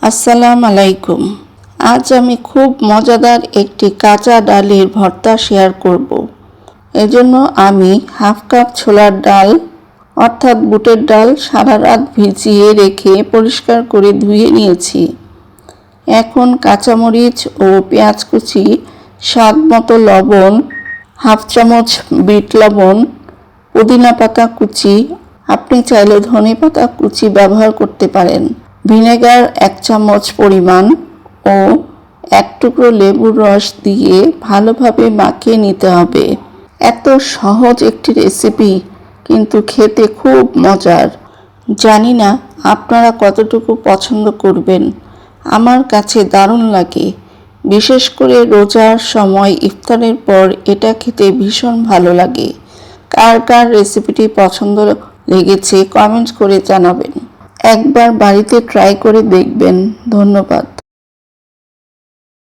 আসসালামু আলাইকুম। আজ আমি খুব মজাদার একটি কাঁচা ডালের ভর্তা শেয়ার করব। এজন্য আমি হাফ কাপ ছোলার ডাল অর্থাৎ বুটের ডাল সারা রাত ভিজিয়ে রেখে পরিষ্কার করে ধুয়ে নিয়েছি। এখন কাঁচামরিচ ও পেঁয়াজ কুচি, স্বাদ মতো লবণ, হাফ চামচ বিট লবণ, পুদিনা পাতা কুচি, আপনি চাইলে ধনেপাতা কুচি ব্যবহার করতে পারেন, ভিনেগার 1 চামচ পরিমাণ ও 1 টুকরো লেবুর রস দিয়ে ভালোভাবে মাখিয়ে নিতে হবে। এত সহজ একটি রেসিপি কিন্তু খেতে খুব মজার। জানি না আপনারা কতটুকু পছন্দ করবেন, আমার কাছে দারুণ লাগে। বিশেষ করে রোজার সময় ইফতারের পর এটা খেতে ভীষণ ভালো লাগে। কার কার রেসিপিটি পছন্দ লেগেছে কমেন্ট করে জানাবেন। একবার বাড়িতে ট্রাই করে দেখবেন। ধন্যবাদ।